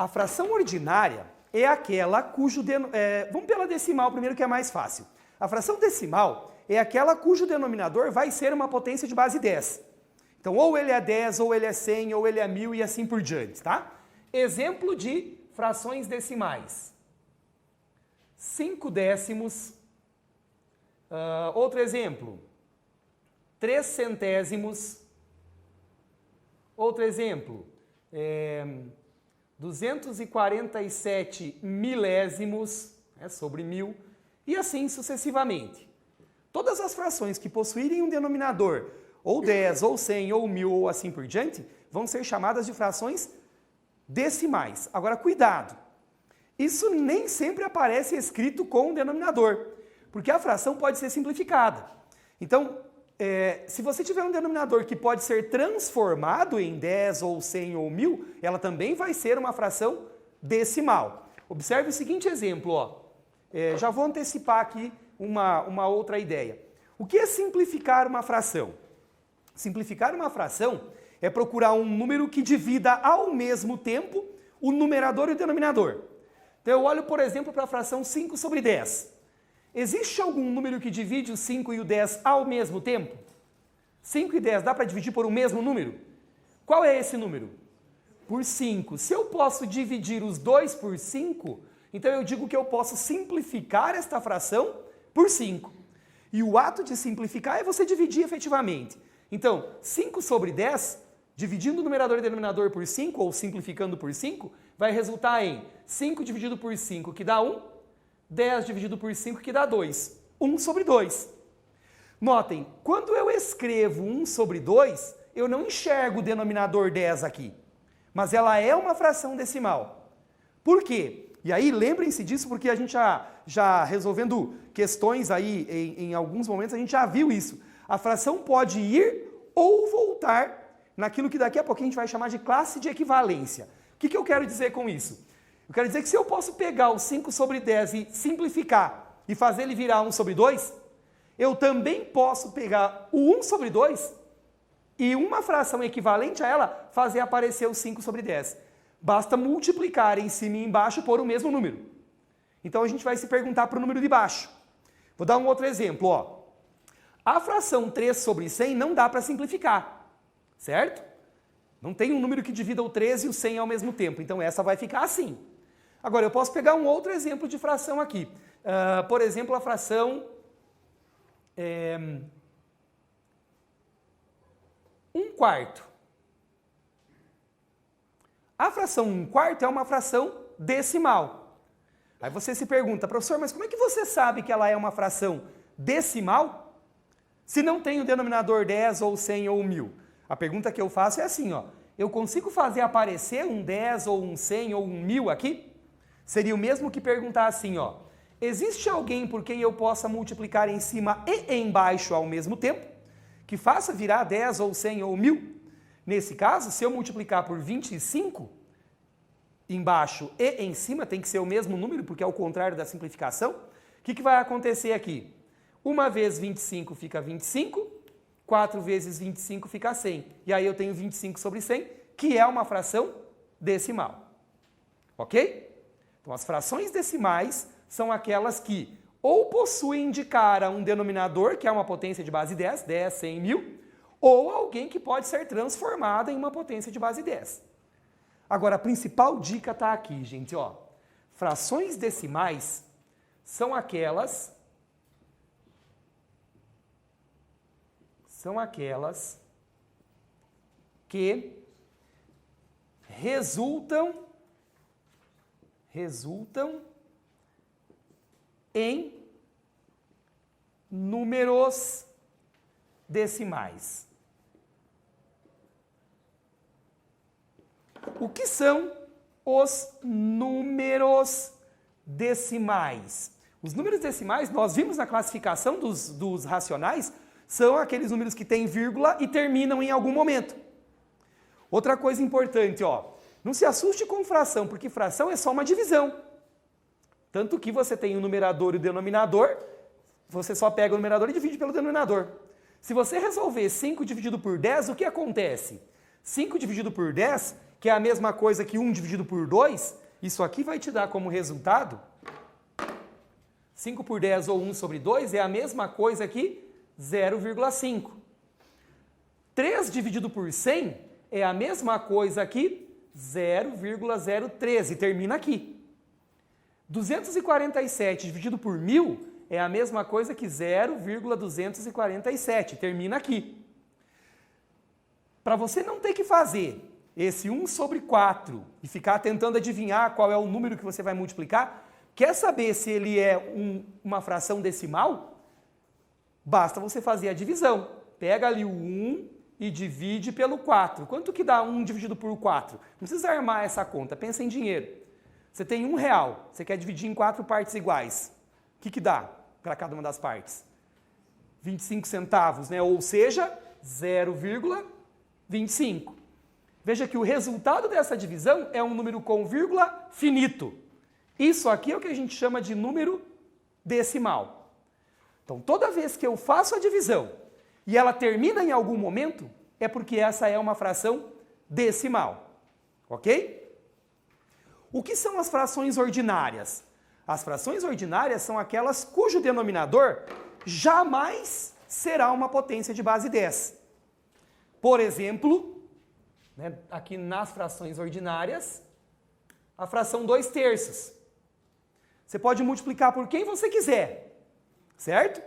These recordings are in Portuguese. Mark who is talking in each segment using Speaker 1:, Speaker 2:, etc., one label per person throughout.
Speaker 1: A fração ordinária é aquela cujo... vamos pela decimal primeiro, que é mais fácil. A fração decimal é aquela cujo denominador vai ser uma potência de base 10. Então, ou ele é 10, ou ele é 100, ou ele é 1000 e assim por diante, tá? Exemplo de frações decimais. 5 décimos. Outro exemplo. 3 centésimos. Outro exemplo. 247 milésimos, sobre 1000, e assim sucessivamente. Todas as frações que possuírem um denominador, ou 10, ou 100, ou 1000, ou assim por diante, vão ser chamadas de frações decimais. Agora, cuidado! Isso nem sempre aparece escrito com o denominador, porque a fração pode ser simplificada. Então, se você tiver um denominador que pode ser transformado em 10, ou 100, ou 1000, ela também vai ser uma fração decimal. Observe o seguinte exemplo, ó. Já vou antecipar aqui uma outra ideia. O que é simplificar uma fração? Simplificar uma fração é procurar um número que divida ao mesmo tempo o numerador e o denominador. Então eu olho, por exemplo, para a fração 5 sobre 10. Existe algum número que divide o 5 e o 10 ao mesmo tempo? 5 e 10 dá para dividir por um mesmo número? Qual é esse número? Por 5. Se eu posso dividir os dois por 5, então eu digo que eu posso simplificar esta fração por 5. E o ato de simplificar é você dividir efetivamente. Então, 5 sobre 10, dividindo o numerador e denominador por 5, ou simplificando por 5, vai resultar em 5 dividido por 5, que dá 1, 10 dividido por 5, que dá 2. 1 sobre 2. Notem, quando eu escrevo 1 sobre 2, eu não enxergo o denominador 10 aqui, mas ela é uma fração decimal. Por quê? E aí, lembrem-se disso, porque a gente já resolvendo questões aí, em alguns momentos, a gente já viu isso. A fração pode ir ou voltar naquilo que daqui a pouquinho a gente vai chamar de classe de equivalência. O que eu quero dizer com isso? Eu quero dizer que se eu posso pegar o 5 sobre 10 e simplificar e fazer ele virar 1 sobre 2, eu também posso pegar o 1 sobre 2 e uma fração equivalente a ela fazer aparecer o 5 sobre 10. Basta multiplicar em cima e embaixo por o mesmo número. Então a gente vai se perguntar para o número de baixo. Vou dar um outro exemplo, ó. A fração 3 sobre 100 não dá para simplificar, certo? Não tem um número que divida o 13 e o 100 ao mesmo tempo, então essa vai ficar assim. Agora, eu posso pegar um outro exemplo de fração aqui. Por exemplo, a fração 1/4. A fração 1/4 é uma fração decimal. Aí você se pergunta, professor, mas como é que você sabe que ela é uma fração decimal se não tem o denominador 10 ou 100 ou 1000? A pergunta que eu faço é assim, ó. Eu consigo fazer aparecer um 10 ou um 100 ou um 1000 aqui? Seria o mesmo que perguntar assim, ó. Existe alguém por quem eu possa multiplicar em cima e embaixo ao mesmo tempo, que faça virar 10 ou 100 ou 1000? Nesse caso, se eu multiplicar por 25, embaixo e em cima tem que ser o mesmo número, porque é o contrário da simplificação. O que vai acontecer aqui? 1 vezes 25 fica 25, 4 vezes 25 fica 100. E aí eu tenho 25 sobre 100, que é uma fração decimal. Ok? Então as frações decimais são aquelas que ou possuem de cara um denominador, que é uma potência de base 10, 10, 100, 1000, ou alguém que pode ser transformado em uma potência de base 10. Agora, a principal dica está aqui, gente, ó. Frações decimais são aquelas que resultam em números decimais. O que são os números decimais? Os números decimais, nós vimos na classificação dos racionais, são aqueles números que têm vírgula e terminam em algum momento. Outra coisa importante, ó, não se assuste com fração, porque fração é só uma divisão. Tanto que você tem o numerador e o denominador, você só pega o numerador e divide pelo denominador. Se você resolver 5 dividido por 10, o que acontece? 5 dividido por 10 que é a mesma coisa que 1 dividido por 2, isso aqui vai te dar como resultado 5 por 10 ou 1 sobre 2 é a mesma coisa que 0,5. 3 dividido por 100 é a mesma coisa que 0,013, termina aqui. 247 dividido por 1.000 é a mesma coisa que 0,247, termina aqui. Para você não ter que fazer esse 1 sobre 4 e ficar tentando adivinhar qual é o número que você vai multiplicar, quer saber se ele é uma fração decimal? Basta você fazer a divisão. Pega ali o 1 e divide pelo 4. Quanto que dá 1 dividido por 4? Não precisa armar essa conta, pensa em dinheiro. Você tem R$1, você quer dividir em 4 partes iguais. O que dá para cada uma das partes? 25 centavos, né? Ou seja, 0,25. Veja que o resultado dessa divisão é um número com vírgula finito. Isso aqui é o que a gente chama de número decimal. Então, toda vez que eu faço a divisão e ela termina em algum momento, é porque essa é uma fração decimal. Ok? O que são as frações ordinárias? As frações ordinárias são aquelas cujo denominador jamais será uma potência de base 10. Por exemplo, né, aqui nas frações ordinárias, a fração 2/3. Você pode multiplicar por quem você quiser, certo?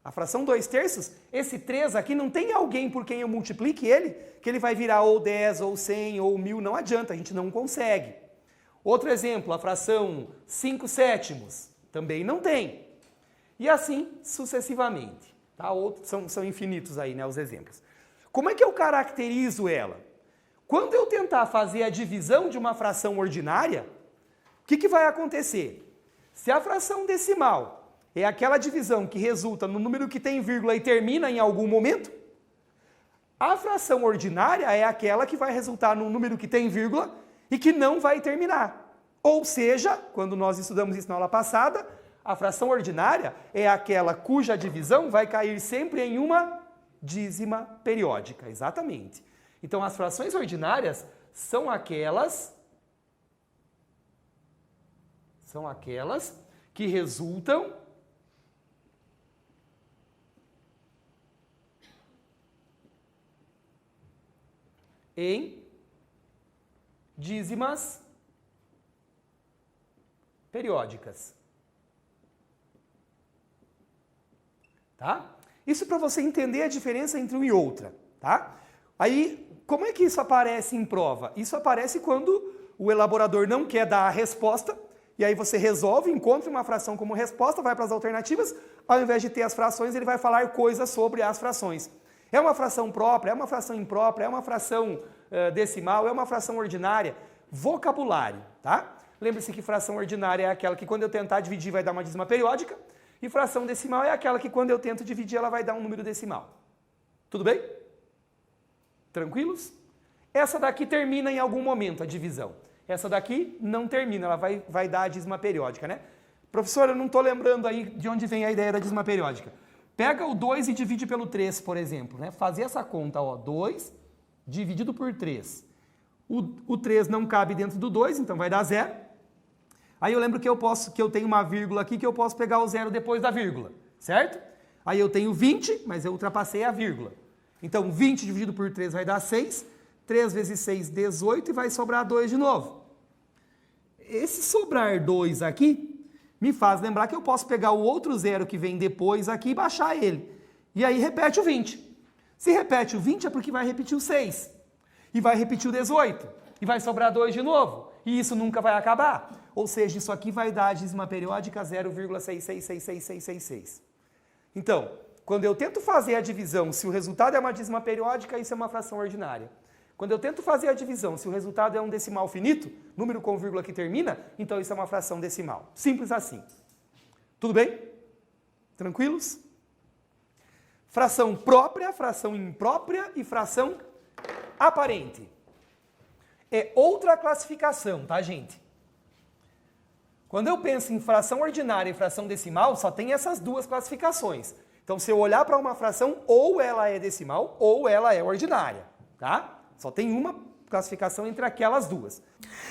Speaker 1: A fração 2/3, esse 3 aqui não tem alguém por quem eu multiplique ele, que ele vai virar ou 10, ou 100, ou 1000, não adianta, a gente não consegue. Outro exemplo, a fração 5/7, também não tem. E assim sucessivamente. Tá? São infinitos aí, né, os exemplos. Como é que eu caracterizo ela? Quando eu tentar fazer a divisão de uma fração ordinária, o que vai acontecer? Se a fração decimal é aquela divisão que resulta no número que tem vírgula e termina em algum momento, a fração ordinária é aquela que vai resultar no número que tem vírgula e que não vai terminar. Ou seja, quando nós estudamos isso na aula passada, a fração ordinária é aquela cuja divisão vai cair sempre em uma dízima periódica. Exatamente. Então, as frações ordinárias são aquelas que resultam em dízimas periódicas. Tá? Isso para você entender a diferença entre uma e outra, tá? Aí, como é que isso aparece em prova? Isso aparece quando o elaborador não quer dar a resposta, e aí você resolve, encontra uma fração como resposta, vai para as alternativas, ao invés de ter as frações, ele vai falar coisas sobre as frações. É uma fração própria, é uma fração imprópria, é uma fração decimal, é uma fração ordinária. Vocabulário, tá? Lembre-se que fração ordinária é aquela que quando eu tentar dividir vai dar uma dízima periódica, e fração decimal é aquela que quando eu tento dividir ela vai dar um número decimal. Tudo bem? Tranquilos? Essa daqui termina em algum momento a divisão. Essa daqui não termina, ela vai dar a dízima periódica, né? Professor, eu não estou lembrando aí de onde vem a ideia da dízima periódica. Pega o 2 e divide pelo 3, por exemplo, né? Fazer essa conta, ó, 2 dividido por 3. O 3 não cabe dentro do 2, então vai dar 0. Aí eu lembro que eu tenho uma vírgula aqui que eu posso pegar o 0 depois da vírgula, certo? Aí eu tenho 20, mas eu ultrapassei a vírgula. Então 20 dividido por 3 vai dar 6. 3 vezes 6, 18 e vai sobrar 2 de novo. Esse sobrar 2 aqui me faz lembrar que eu posso pegar o outro 0 que vem depois aqui e baixar ele. E aí repete o 20. Se repete o 20 é porque vai repetir o 6. E vai repetir o 18. E vai sobrar 2 de novo. E isso nunca vai acabar. Ou seja, isso aqui vai dar a dízima periódica 0,6666666. Então, quando eu tento fazer a divisão, se o resultado é uma dízima periódica, isso é uma fração ordinária. Quando eu tento fazer a divisão, se o resultado é um decimal finito, número com vírgula que termina, então isso é uma fração decimal. Simples assim. Tudo bem? Tranquilos? Fração própria, fração imprópria e fração aparente. É outra classificação, tá, gente? Quando eu penso em fração ordinária e fração decimal, só tem essas duas classificações. Então, se eu olhar para uma fração, ou ela é decimal, ou ela é ordinária, tá? Só tem uma classificação entre aquelas duas.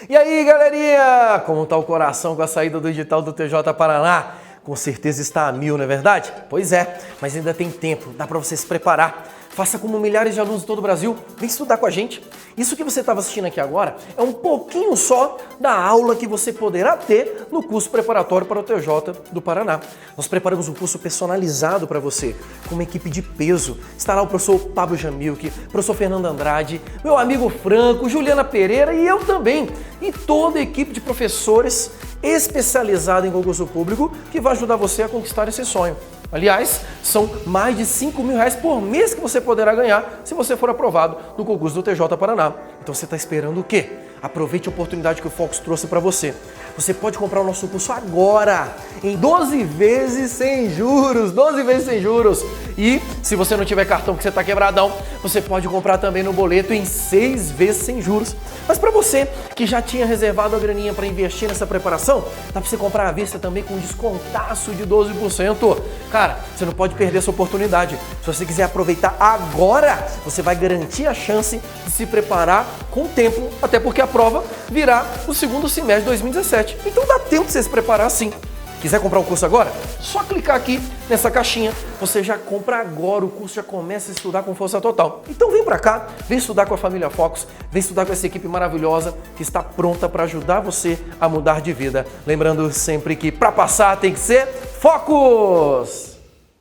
Speaker 2: E aí, galerinha, como tá o coração com a saída do edital do TJ Paraná? Com certeza está a 1000, não é verdade? Pois é, mas ainda tem tempo, dá para você se preparar. Faça como milhares de alunos de todo o Brasil, vem estudar com a gente. Isso que você estava assistindo aqui agora é um pouquinho só da aula que você poderá ter no curso preparatório para o TJ do Paraná. Nós preparamos um curso personalizado para você, com uma equipe de peso. Está lá o professor Pablo Jamilk, professor Fernando Andrade, meu amigo Franco, Juliana Pereira e eu também. E toda a equipe de professores especializada em concurso público que vai ajudar você a conquistar esse sonho. Aliás, são mais de R$5.000 por mês que você poderá ganhar se você for aprovado no concurso do TJ Paraná. Então você está esperando o quê? Aproveite a oportunidade que o Fox trouxe para você. Você pode comprar o nosso curso agora, em 12 vezes sem juros. 12 vezes sem juros. E se você não tiver cartão que você está quebradão, você pode comprar também no boleto em 6 vezes sem juros. Mas para você que já tinha reservado a graninha para investir nessa preparação, dá para você comprar à vista também com um descontaço de 12%. Cara, você não pode perder essa oportunidade. Se você quiser aproveitar agora, você vai garantir a chance de se preparar com o tempo, até porque a prova virá no segundo semestre de 2017. Então dá tempo de você se preparar sim. Quiser comprar o curso agora? Só clicar aqui nessa caixinha, você já compra agora, o curso já começa a estudar com força total. Então vem pra cá, vem estudar com a família Fox, vem estudar com essa equipe maravilhosa que está pronta para ajudar você a mudar de vida. Lembrando sempre que para passar tem que ser Focus!